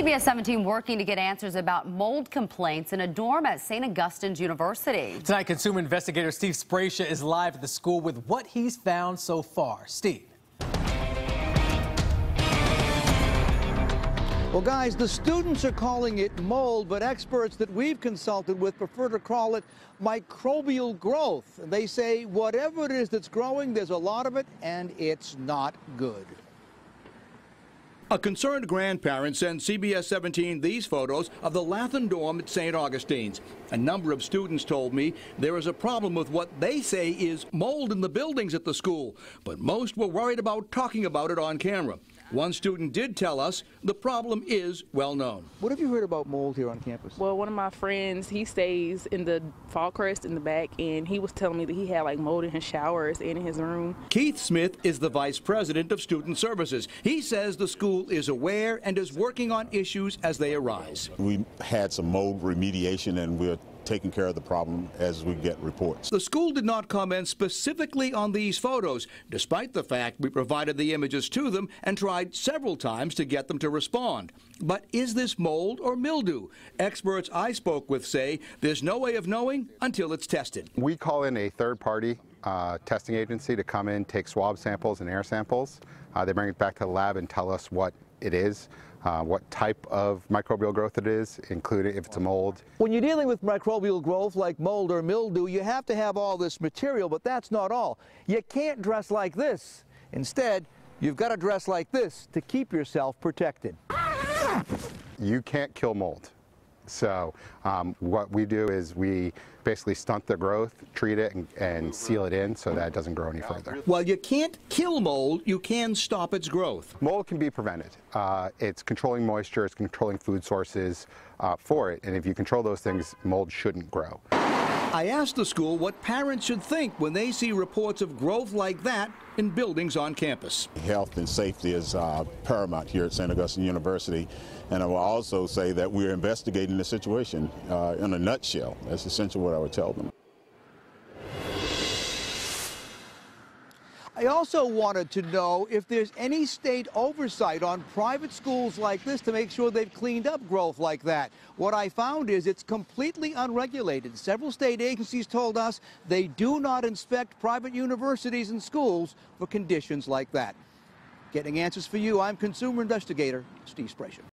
CBS 17 working to get answers about mold complaints in a dorm at St. Augustine's University. Tonight, consumer investigator Steve Spraccia is live at the school with what he's found so far. Steve. Well, guys, the students are calling it mold, but experts that we've consulted with prefer to call it microbial growth. And they say whatever it is that's growing, there's a lot of it, and it's not good. A concerned grandparent sent CBS 17 these photos of the Latham dorm at St. Augustine's. A number of students told me there is a problem with what they say is mold in the buildings at the school, but most were worried about talking about it on camera. One student did tell us the problem is well known. What have you heard about mold here on campus? Well, one of my friends, he stays in the Fallcrest in the back, and he was telling me that he had like mold in his showers and in his room. Keith Smith is the vice president of student services. He says the school is aware and is working on issues as they arise. We had some mold remediation, and we're taking care of the problem as we get reports. The school did not comment specifically on these photos, despite the fact we provided the images to them and tried several times to get them to respond. But is this mold or mildew? Experts I spoke with say there's no way of knowing until it's tested. We call in a third-party testing agency to come in, take swab samples and air samples. They bring it back to the lab and tell us what it is, what type of microbial growth it is, including if it's a mold. When you're dealing with microbial growth like mold or mildew, you have to have all this material, but that's not all. You can't dress like this. Instead, you've got to dress like this to keep yourself protected. You can't kill mold. So what we do is we basically stunt the growth, treat it, and seal it in so that it doesn't grow any further. While you can't kill mold, you can stop its growth. Mold can be prevented. It's controlling moisture, it's controlling food sources for it, and if you control those things, mold shouldn't grow. I asked the school what parents should think when they see reports of growth like that in buildings on campus. Health and safety is paramount here at St. Augustine University, and I will also say that we're investigating the situation in a nutshell. That's essentially what I would tell them. I also wanted to know if there's any state oversight on private schools like this to make sure they've cleaned up growth like that. What I found is it's completely unregulated. Several state agencies told us they do not inspect private universities and schools for conditions like that. Getting answers for you, I'm consumer investigator Steve Spraccia.